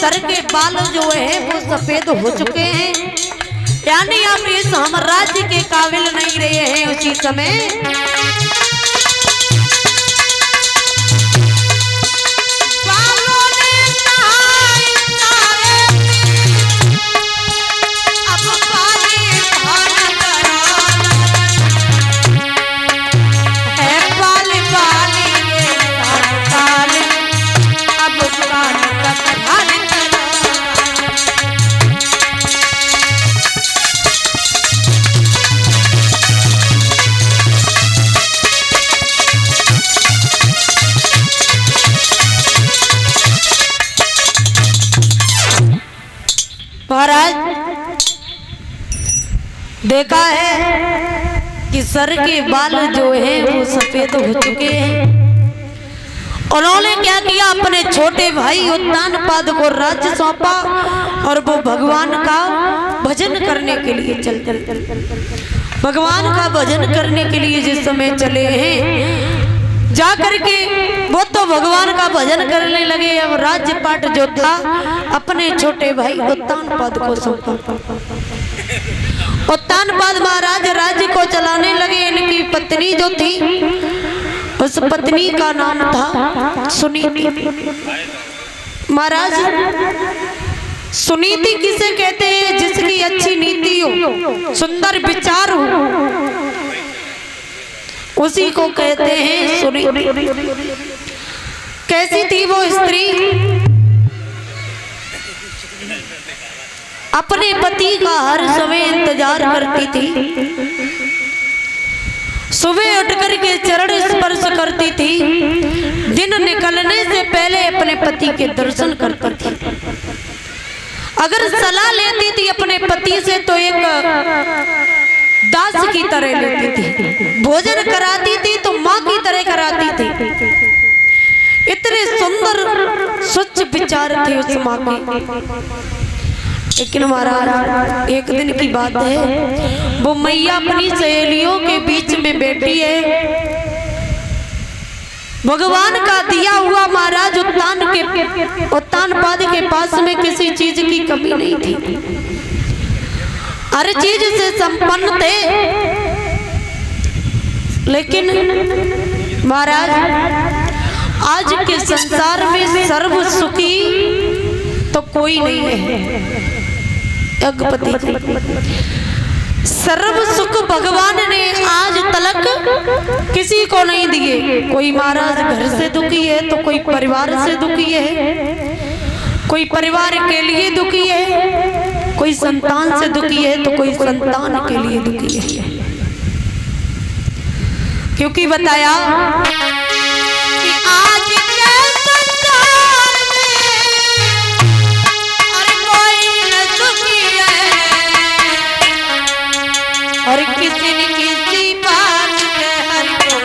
Sir के बाल जो है वो सफेद हो चुके हैं, यानी आप इस साम्राज्य के काबिल नहीं रहे हैं। उसी समय महाराज देखा है कि सर के बाल जो हैं वो सफेद हो चुके हैं। उन्होंने क्या किया, अपने छोटे भाई उत्तानपाद को राज्य सौंपा और वो भगवान का भजन करने के लिए चल भगवान का भजन करने के लिए जिस समय चले हैं, जा करके वो तो भगवान का भजन करने लगे। अब राज्य पाठ जो था अपने छोटे भाई उत्तानपाद को सौंपा। उत्तानपाद महाराज राज्य को चलाने लगे। इनकी पत्नी जो थी, उस पत्नी का नाम था सुनीति। महाराज सुनीति किसे कहते हैं? जिसकी अच्छी नीति हो, सुंदर विचार हो, उसी को कहते हैं सुनीति। कैसी थी वो स्त्री? अपने पति का हर समय इंतजार करती थी, सुबह उठकर के चरण स्पर्श करती थी, दिन निकलने से पहले अपने पति के दर्शन करती थी। अगर सलाह लेती थी अपने पति से तो एक दास की तरह लेती थी, भोजन कराती थी तो माँ की तरह कराती थी। इतने सुंदर स्वच्छ विचार थे उस माँ के। लेकिन महाराज एक दिन की बात है, वो मैया अपनी सहेलियों के बीच में बैठी है। भगवान का दिया हुआ महाराज उत्तानपाद के पास में किसी चीज की कमी नहीं थी, हर चीज से संपन्न थे। लेकिन महाराज आज के संसार में सर्व सुखी तो कोई नहीं है। सर्व सुख भगवान ने आज तलक किसी को नहीं दिए। कोई महाराज घर से दुखी है तो कोई परिवार से दुखी है, कोई परिवार के लिए दुखी है, कोई संतान से दुखी है तो कोई संतान के लिए दुखी है। क्योंकि बताया कि आज के संसार में हर कोई न सुखी है और किसी न किसी बात पे हर कोई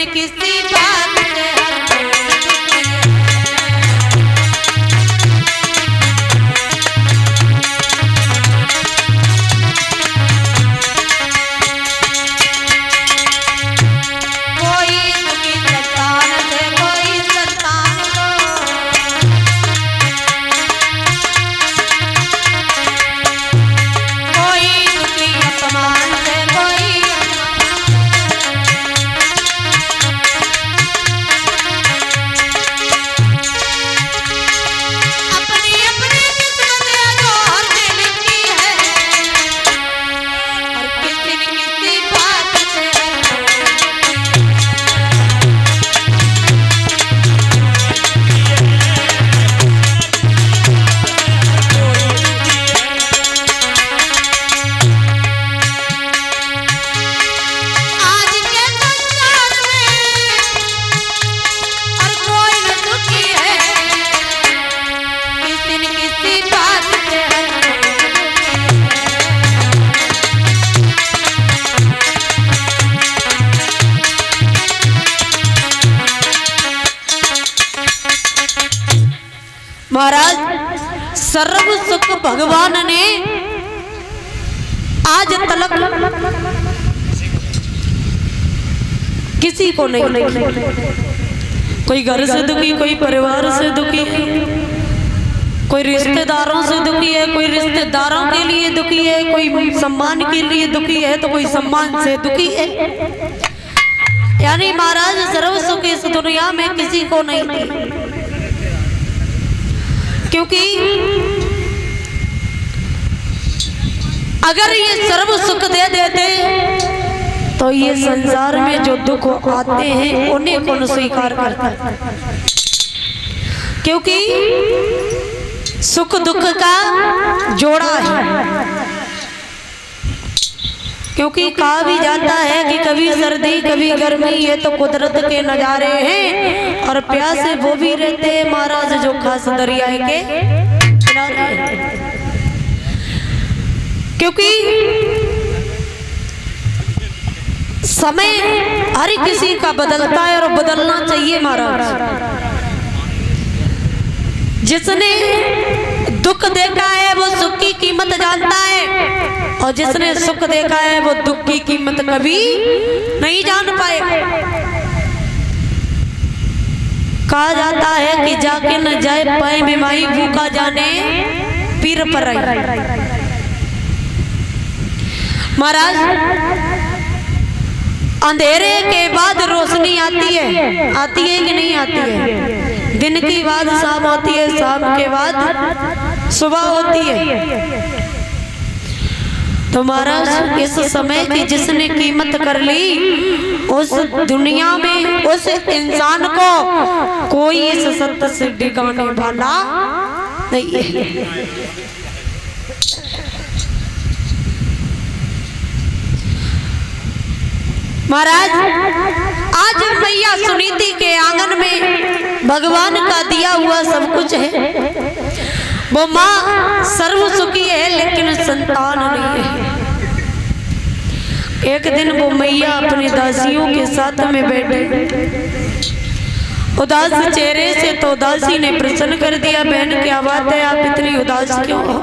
किसी बात से सर्व सुख भगवान ने आज तलक किसी को नहीं। कोई घर से दुखी, कोई परिवार से दुखी है, कोई रिश्तेदारों से दुखी है, कोई रिश्तेदारों के लिए दुखी है, कोई सम्मान के लिए दुखी है, तो कोई सम्मान से दुखी है। यानी महाराज सर्व सुख इस दुनिया में किसी को नहीं दी, क्योंकि अगर ये सर्व सुख दे देते तो ये संसार में जो दुख आते हैं उन्हें कौन स्वीकार करता, क्योंकि सुख दुख का जोड़ा है। क्योंकि कहा भी जाता है कि कभी सर्दी कभी गर्मी, ये तो कुदरत के नजारे हैं, और प्यासे वो भी रहते हैं महाराज जो खास दरियाए के किनारे। क्योंकि समय हर किसी का बदलता है और बदलना चाहिए महाराज। जिसने दुख देखा है वो सुख की कीमत जानता है, और जिसने सुख देखा है वो दुख की कीमत कभी नहीं जान पाए। कहा जाता है कि जाके न जाए पाए बीमारी, भूखा जाने पीर पर आई। महाराज अंधेरे के बाद रोशनी आती है कि नहीं आती है? दिन की बाद शाम होती है, शाम के बाद सुबह होती है। तो महाराज इस समय की जिसने कीमत कर ली, उस दुनिया में उस इंसान को कोई इस सत्य से डिगाने वाला नहीं है। महाराज आज मैया सुनीति के आंगन में भगवान का दिया हुआ सब कुछ है। वो माँ सर्व सुखी है लेकिन संतान नहीं है। एक दिन वो मैया अपनी दासियों के साथ में बैठे, उदास चेहरे से तो उदासी ने प्रसन्न कर दिया। बहन क्या बात है, आप इतनी उदास क्यों हो?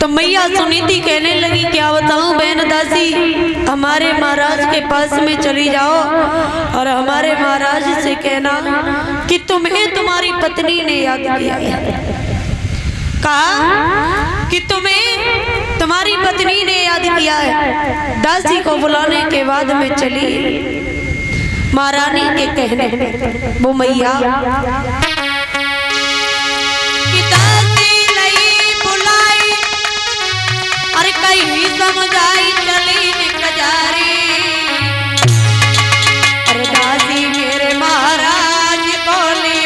तो मैया सुनीति कहने लगी, क्या बताऊं बहन दासी, हमारे महाराज के पास में चली जाओ और हमारे महाराज से कहना कि तुम्हें तुम्हारी पत्नी ने याद किया है। कहा कि तुम्हें तुम्हारी पत्नी ने याद किया है। दासी को बुलाने के बाद में चली महारानी के कहने वो मैया समझाई चली निकजारी। अरे दासी मेरे महाराज बोली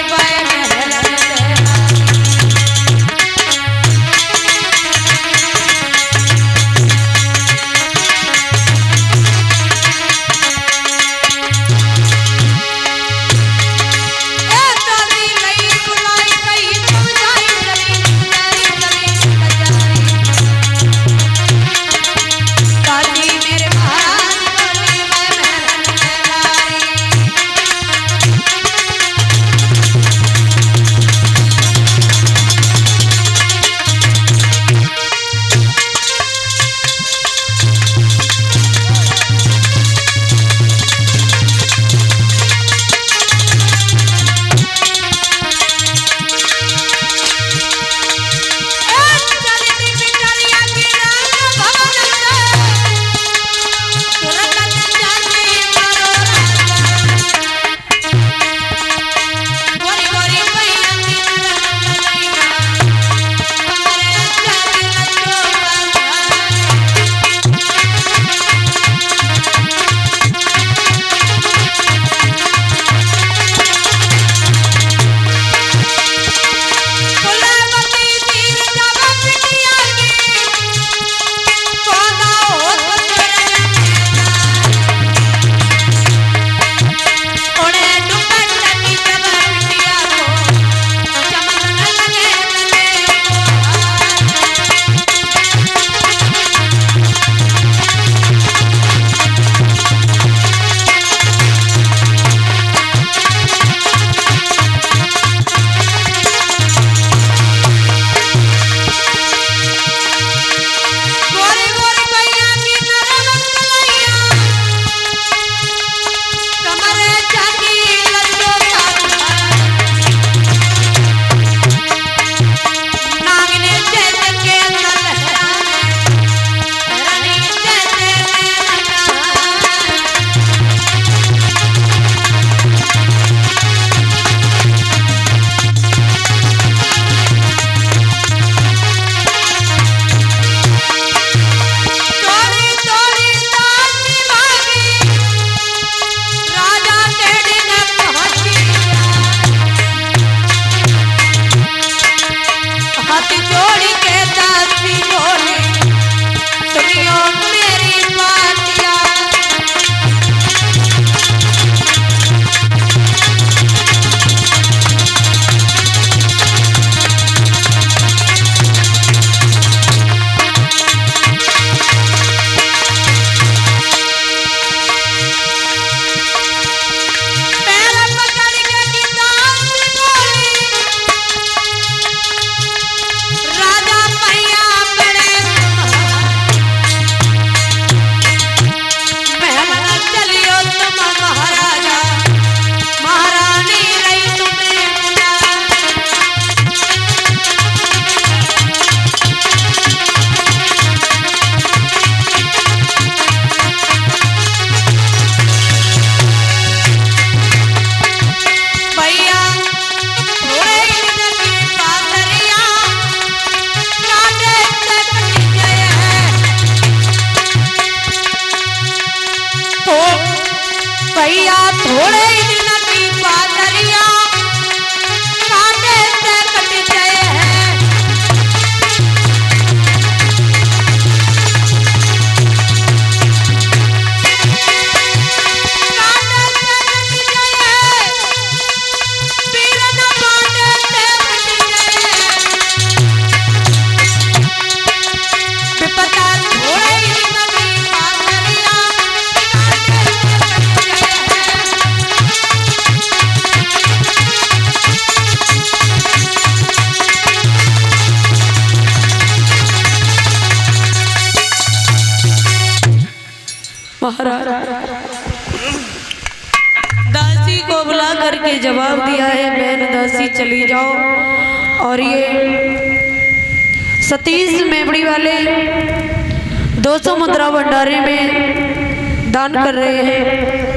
दादी पकड़ के दासी बोली सुनियो मेरी बातिया। भैया थोड़े ही दिन की बादरिया कांटे से कट गए हैं। कांटे से कट गए हैं, पीर न कांटे से कट गए हैं। विपता थोड़े ही दिन की बादरिया महाराज दासी को बुला करके जवाब दिया है, बहन दासी चली जाओ। और ये सतीश मेमड़ी वाले 200 मुद्रा भंडारे में दान कर रहे हैं।